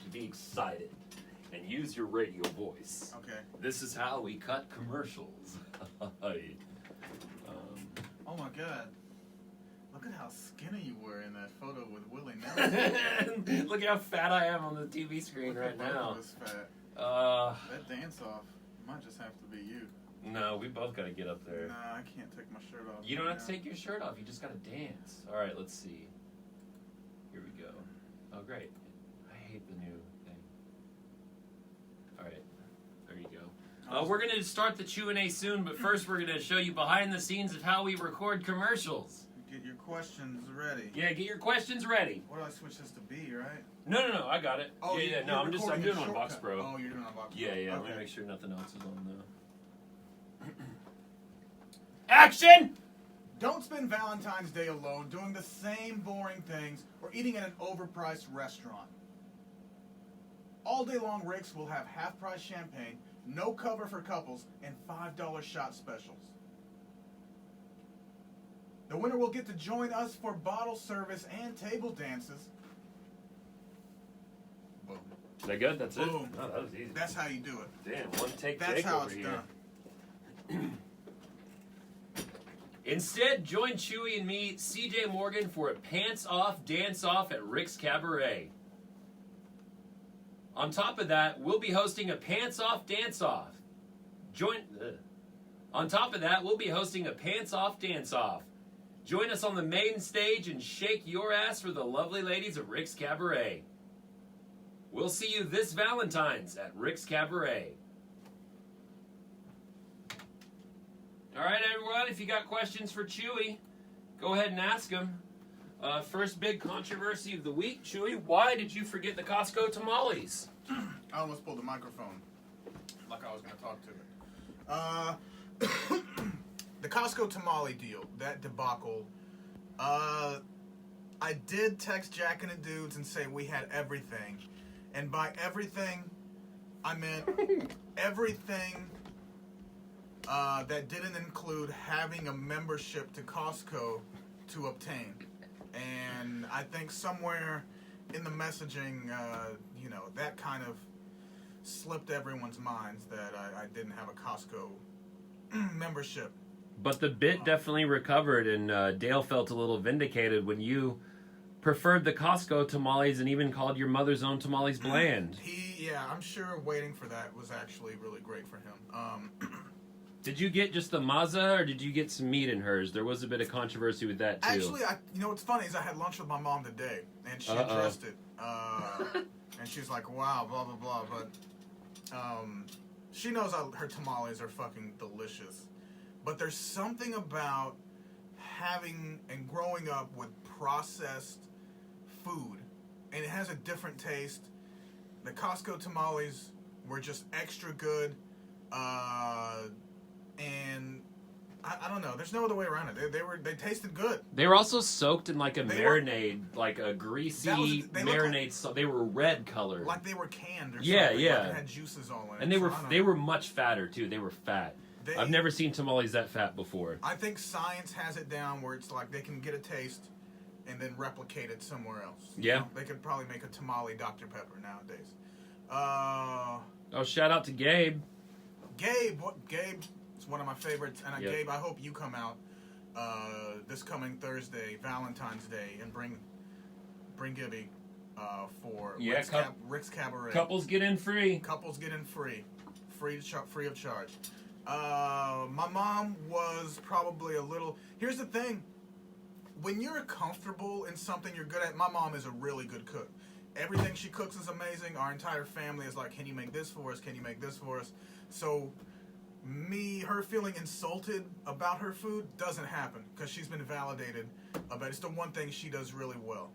to be excited and use your radio voice. Okay. This is how we cut commercials. Oh my God. Look at how skinny you were in that photo with Willie Nelson. Look how fat I am on the TV screen right now. Fat. That dance off might just have to be you. No, we both got to get up there. Nah, I can't take my shirt off. You don't have to take your shirt off. You just got to dance. All right, let's see. Here we go. Oh, great. I hate the new thing. All right. There you go. We're going to start the Q&A soon, but first we're going to show you behind the scenes of how we record commercials. Get your questions ready. Yeah, get your questions ready. What do I switch this to B, right? No, I got it. Oh, yeah. No, I'm doing it on Box Pro. Oh, you're doing it on Box Pro. Yeah. Okay. I'm going to make sure nothing else is on the... Action! Don't spend Valentine's Day alone doing the same boring things or eating at an overpriced restaurant. All day long, Rick's will have half-price champagne, no cover for couples, and $5 shot specials. The winner will get to join us for bottle service and table dances. Boom. Is that good? That's it? Boom. Oh, that was easy. That's how you do it. Damn, one take That's Jake how over it's here. done. Instead, join Chewy and me, CJ Morgan, for a pants-off dance-off at Rick's Cabaret. On top of that, we'll be hosting a pants-off dance-off. On top of that, we'll be hosting a pants-off dance-off. Join us on the main stage and shake your ass for the lovely ladies of Rick's Cabaret. We'll see you this Valentine's at Rick's Cabaret. All right, everyone, if you got questions for Chewy, go ahead and ask him. First big controversy of the week, Chewy, why did you forget the Costco tamales? I almost pulled the microphone like I was going to talk to it. The Costco tamale deal, that debacle. I did text Jack and the dudes and say we had everything. And by everything, I meant everything that didn't include having a membership to Costco to obtain. And I think somewhere in the messaging, that kind of slipped everyone's minds that I didn't have a Costco membership. But the bit definitely recovered, and Dale felt a little vindicated when you preferred the Costco tamales and even called your mother's own tamales bland. I'm sure waiting for that was actually really great for him. Did you get just the maza, or did you get some meat in hers? There was a bit of controversy with that, too. Actually, what's funny is I had lunch with my mom today, and she addressed it. And she's like, wow, blah, blah, blah. But she knows her tamales are fucking delicious. But there's something about having and growing up with processed food, and it has a different taste. The Costco tamales were just extra good. And I don't know. There's no other way around it. They tasted good. They were also soaked in like a marinade, like a greasy marinade. They were red colored, like they were canned or something. Yeah. Like it had juices all in it. And they were much fatter too. They were fat. I've never seen tamales that fat before. I think science has it down where it's like they can get a taste and then replicate it somewhere else. Yeah. They could probably make a tamale Dr. Pepper nowadays. Shout out to Gabe. Gabe is one of my favorites, and Yep. Gabe, I hope you come out this coming Thursday, Valentine's Day, and bring Gibby for Rick's Cabaret. Couples get in free. Couples get in free of charge. My mom was probably a little... Here's the thing. When you're comfortable in something you're good at, my mom is a really good cook. Everything she cooks is amazing. Our entire family is like, can you make this for us? Can you make this for us? So her feeling insulted about her food doesn't happen because she's been validated about it. It's the one thing she does really well.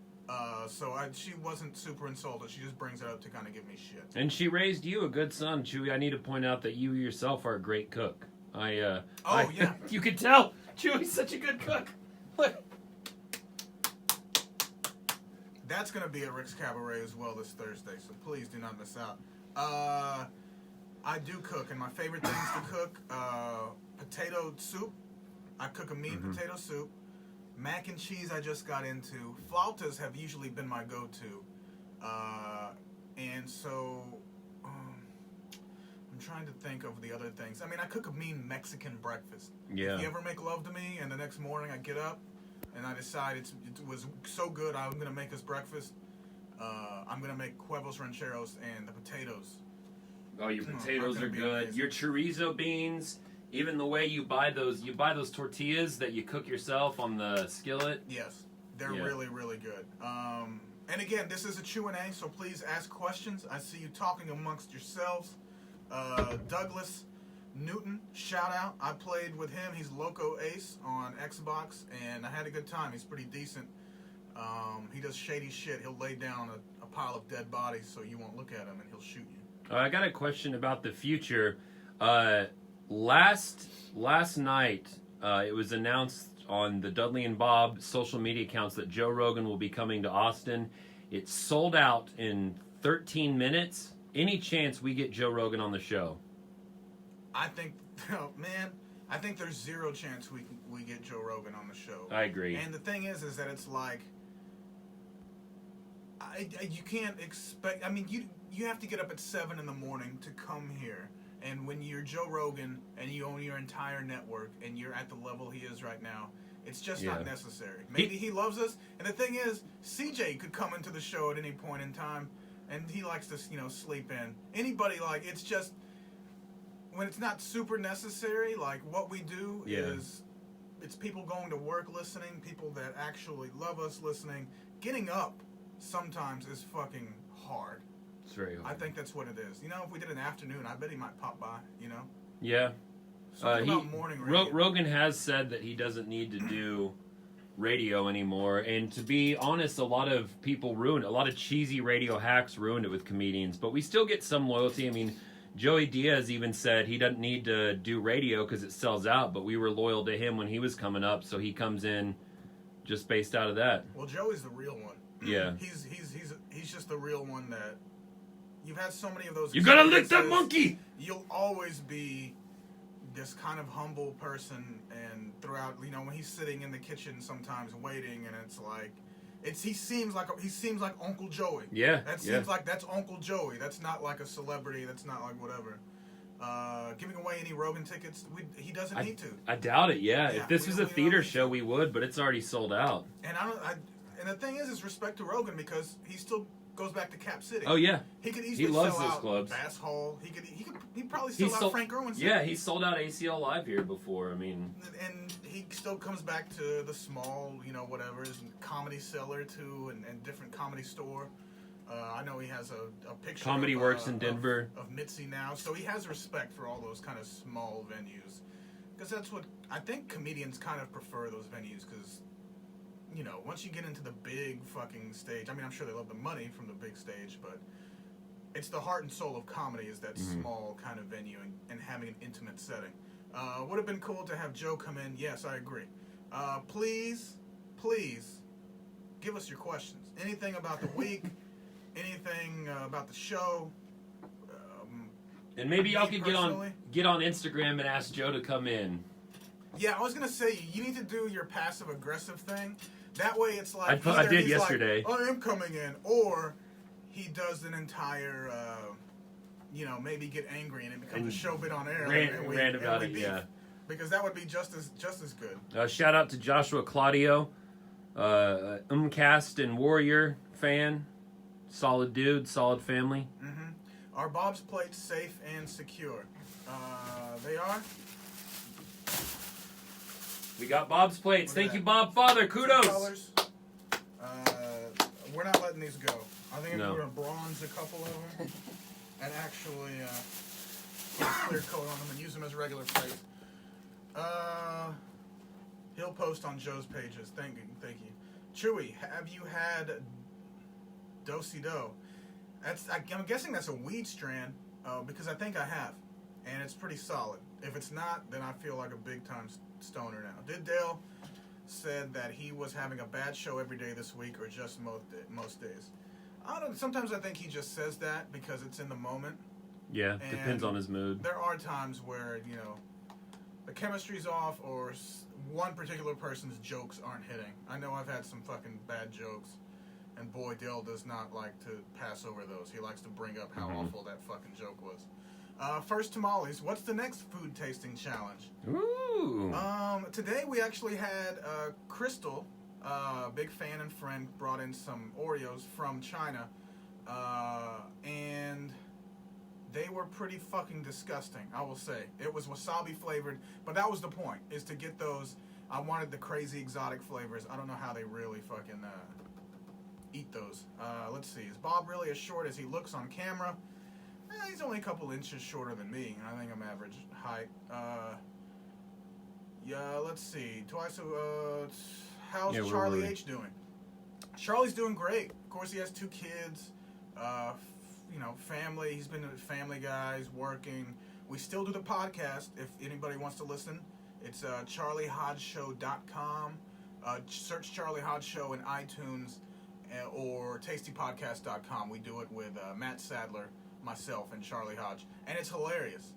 She wasn't super insulted. She just brings it up to kind of give me shit. And she raised you a good son, Chewy. I need to point out that you yourself are a great cook. Yeah. You can tell Chewy's such a good cook. Look. That's going to be at Rick's Cabaret as well this Thursday, so please do not miss out. I do cook, and my favorite things to cook, potato soup. I cook a meat and potato soup. Mac and cheese I just got into. Flautas have usually been my go-to. And so I'm trying to think of the other things. I mean, I cook a mean Mexican breakfast. Yeah. If you ever make love to me and the next morning I get up and I decide it was so good I'm going to make us breakfast, I'm going to make huevos rancheros and the potatoes. Oh, your potatoes are good. Amazing. Your chorizo beans, even the way you buy those tortillas that you cook yourself on the skillet. Yes, they're really, really good. And again, this is a Q&A, so please ask questions. I see you talking amongst yourselves. Douglas Newton, shout out. I played with him. He's Loco Ace on Xbox, and I had a good time. He's pretty decent. He does shady shit. He'll lay down a pile of dead bodies so you won't look at him, and he'll shoot you. I got a question about the future. Last night, it was announced on the Dudley and Bob social media accounts that Joe Rogan will be coming to Austin. It sold out in 13 minutes. Any chance we get Joe Rogan on the show? I think, I think there's zero chance we get Joe Rogan on the show. I agree. And the thing is that it's like, you can't expect. I mean, you have to get up at 7 in the morning to come here. And when you're Joe Rogan and you own your entire network and you're at the level he is right now, it's just not necessary. Maybe he loves us. And the thing is, CJ could come into the show at any point in time, and he likes to, sleep in. Anybody, it's just, when it's not super necessary, like what we do is, it's people going to work listening, people that actually love us listening. Getting up sometimes is fucking hard. It's very hard. I think that's what it is. If we did an afternoon, I bet he might pop by, Yeah. Something about morning radio. Rogan has said that he doesn't need to do radio anymore, and to be honest, a lot of people ruined a lot of cheesy radio hacks ruined it with comedians, but we still get some loyalty. I mean, Joey Diaz even said he doesn't need to do radio because it sells out, but we were loyal to him when he was coming up, so he comes in just based out of that. Well, Joey's the real one. Yeah. He's just the real one that you've had so many of those. You gotta lick that monkey! You'll always be this kind of humble person, and throughout, when he's sitting in the kitchen sometimes waiting, and it's like, he seems like Uncle Joey. Yeah. That seems like that's Uncle Joey. That's not like a celebrity. That's not like whatever. Giving away any Rogan tickets, he doesn't need to. I doubt it. Yeah. If this was a theater show, we would, but it's already sold out. And and the thing is respect to Rogan, because he still goes back to Cap City. Oh yeah, he could easily loves sell those out clubs. Bass Hall. He'd probably sell out Frank Irwin's. Yeah, he sold out ACL Live here before. I mean, and he still comes back to the small, whatever, Comedy Cellar too, and different Comedy Store. I know he has a picture. Comedy Works in Denver of Mitzi now, so he has respect for all those kind of small venues, because that's what I think comedians kind of prefer, those venues, because. Once you get into the big fucking stage, I mean, I'm sure they love the money from the big stage, but it's the heart and soul of comedy is that small kind of venue and having an intimate setting. Would have been cool to have Joe come in. Yes, I agree. Please, give us your questions. Anything about the week, anything about the show. And maybe y'all could get on Instagram and ask Joe to come in. Yeah, I was gonna say you need to do your passive aggressive thing. That way, it's like I did yesterday. Like, I am coming in, or he does an entire, maybe get angry and it becomes a show bit on air. Rant about it, yeah. Because that would be just as good. Shout out to Joshua Claudio, Umcast and Warrior fan, solid dude, solid family. Mm-hmm. Are Bob's plates safe and secure? They are. We got Bob's plates. Thank you, Bob Father. Kudos. Colors. We're not letting these go. I think we're going to bronze a couple of them and actually put a clear coat on them and use them as regular plates. He'll post on Joe's pages. Thank you. Chewy, have you had do-si-do? I'm guessing that's a weed strand because I think I have, and it's pretty solid. If it's not, then I feel like a big-time stoner now. Did Dale said that he was having a bad show every day this week, or just most days? I don't. Sometimes I think he just says that because it's in the moment. Yeah, depends on his mood. There are times where the chemistry's off, or one particular person's jokes aren't hitting. I know I've had some fucking bad jokes, And boy, Dale does not like to pass over those. He likes to bring up how awful that fucking joke was. First tamales. What's the next food tasting challenge? Ooh. Today we actually had Crystal, big fan and friend, brought in some Oreos from China, and they were pretty fucking disgusting, I will say. It was wasabi flavored, but that was the point, is to get those. I wanted the crazy exotic flavors. I don't know how they really fucking eat those. Let's see. Is Bob really as short as he looks on camera? He's only a couple inches shorter than me. I think I'm average height. Yeah, let's see. How's Charlie H doing? Charlie's doing great. Of course, he has 2 kids. Family. He's been a family guy. He's working. We still do the podcast. If anybody wants to listen, it's charliehodgeshow.com. Search Charlie Hodge Show in iTunes or tastypodcast.com. We do it with Matt Sadler, myself, and Charlie Hodge, and it's hilarious.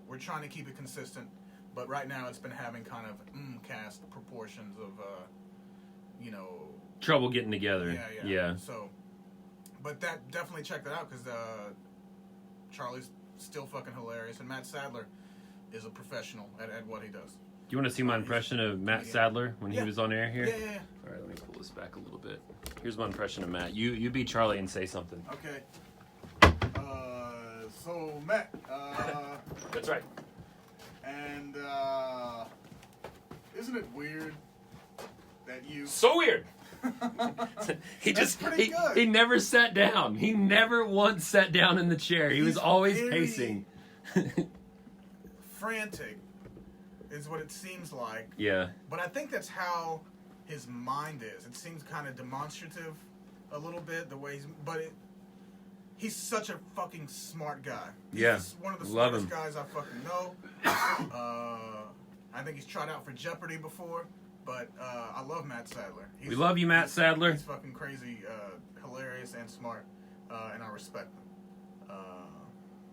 We're trying to keep it consistent, but right now it's been having kind of cast proportions of, trouble getting together. Yeah. So, but definitely check that out, because Charlie's still fucking hilarious, and Matt Sadler is a professional at what he does. Do you want to see my impression of Matt Sadler when he was on air here? Yeah. All right, let me pull this back a little bit. Here's my impression of Matt. You be Charlie and say something. Okay. So, Matt. That's right. And, isn't it weird that you... So weird. He never sat down. He never once sat down in the chair. He was always pacing. Frantic is what it seems like. Yeah. But I think that's how his mind is. It seems kind of demonstrative a little bit, the way he's such a fucking smart guy. He's one of the smartest guys I fucking know. I think he's tried out for Jeopardy before, but I love Matt Sadler. We love you, Matt Sadler. He's fucking crazy, hilarious, and smart, and I respect him.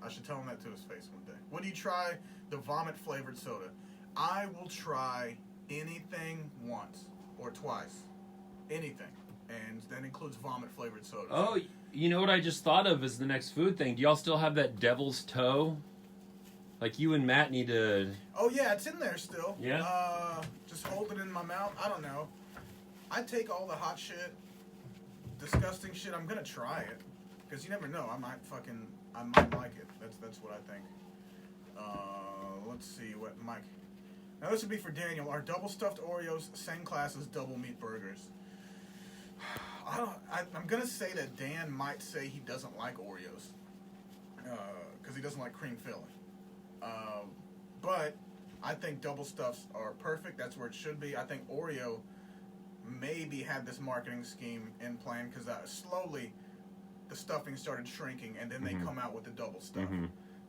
I should tell him that to his face one day. Would you try the vomit-flavored soda? I will try anything once or twice. Anything. And that includes vomit-flavored soda. Oh, you know what I just thought of as the next food thing? Do y'all still have that devil's toe? Like, you and Matt need to... Oh, yeah, it's in there still. Yeah? Just hold it in my mouth. I don't know. I take all the hot shit, disgusting shit. I'm going to try it. Because you never know. I might like it. That's what I think. Let's see what Mike... Now, this would be for Daniel. Are double stuffed Oreos same class as double meat burgers? I'm going to say that Dan might say he doesn't like Oreos. Because he doesn't like cream filling. But I think double stuffs are perfect. That's where it should be. I think Oreo maybe had this marketing scheme in plan, because slowly the stuffing started shrinking, and then they come out with the double stuff.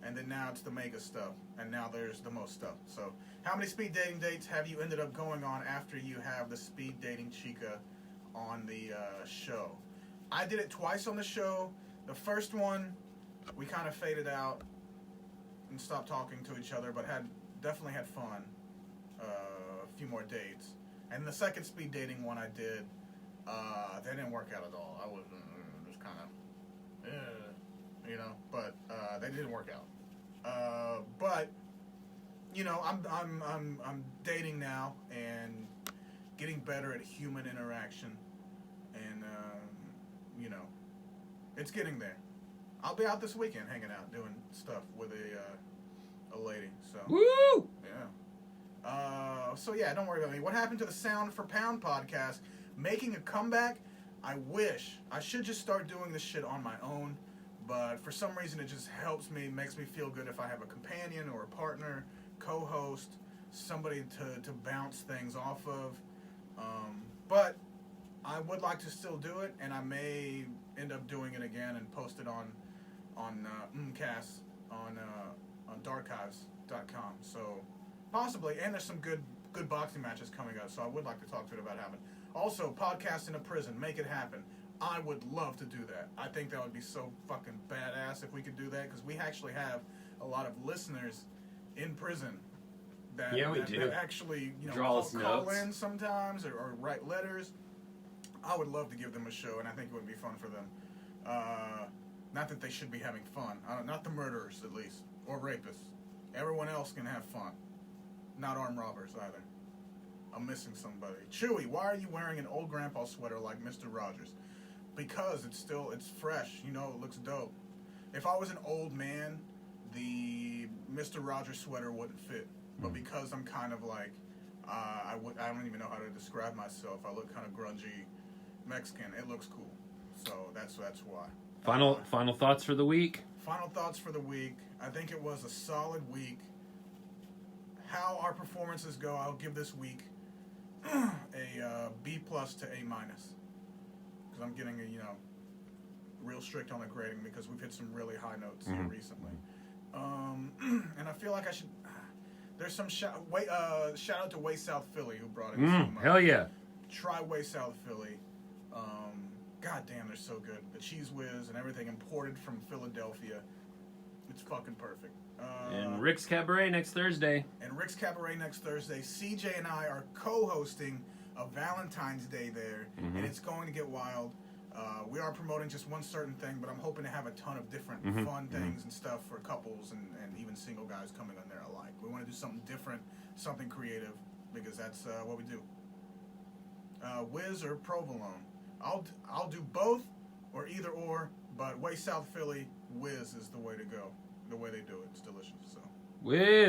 And then now it's the mega stuff, and now there's the most stuff. So how many speed dating dates have you ended up going on after you have the speed dating chica on the show? I did it twice on the show. The first one, we kind of faded out and stopped talking to each other, but definitely had fun. A few more dates. And the second speed dating one I did, they didn't work out at all. I was just kind of, but they didn't work out. But I'm dating now and getting better at human interaction, and it's getting there. I'll be out this weekend hanging out doing stuff with a lady. So woo! Yeah. So yeah, don't worry about me. What happened to the Sound for Pound podcast? Making a comeback? I wish. I should just start doing this shit on my own, but for some reason it just helps me, makes me feel good if I have a companion or a partner, co-host, somebody to bounce things off of. But I would like to still do it, and I may end up doing it again and post it on Mcast on darkives.com. So possibly, and there's some good boxing matches coming up, so I would like to talk to it about having. Also, podcast in a prison, make it happen. I would love to do that. I think that would be so fucking badass if we could do that, because we actually have a lot of listeners in prison that, we do. that actually Draw us call notes in sometimes or write letters. I would love to give them a show, and I think it would be fun for them. Not that they should be having fun. Not the murderers, at least, or rapists. Everyone else can have fun. Not armed robbers, either. I'm missing somebody. Chewy, why are you wearing an old grandpa sweater like Mr. Rogers? Because it's fresh. You know, it looks dope. If I was an old man, the Mr. Rogers sweater wouldn't fit. But because I'm kind of like, I don't even know how to describe myself. I look kind of grungy Mexican. It looks cool. So that's why. Final thoughts for the week? Final thoughts for the week. I think it was a solid week. How our performances go, I'll give this week a B+ to A-. Because I'm getting real strict on the grading because we've hit some really high notes here recently. And I feel like I should... There's some shout out to Way South Philly who brought in some... Hell yeah. Try Way South Philly. God damn, they're so good. The Cheese Whiz and everything imported from Philadelphia. It's fucking perfect. And Rick's Cabaret next Thursday. CJ and I are co-hosting a Valentine's Day there, and it's going to get wild. We are promoting just one certain thing, but I'm hoping to have a ton of different fun things and stuff for couples and even single guys coming on there alike. We want to do something different, something creative, because that's what we do. Whiz or provolone. I'll do both or either or, but Way South Philly, Whiz is the way to go. The way they do it, it's delicious. So. Whiz.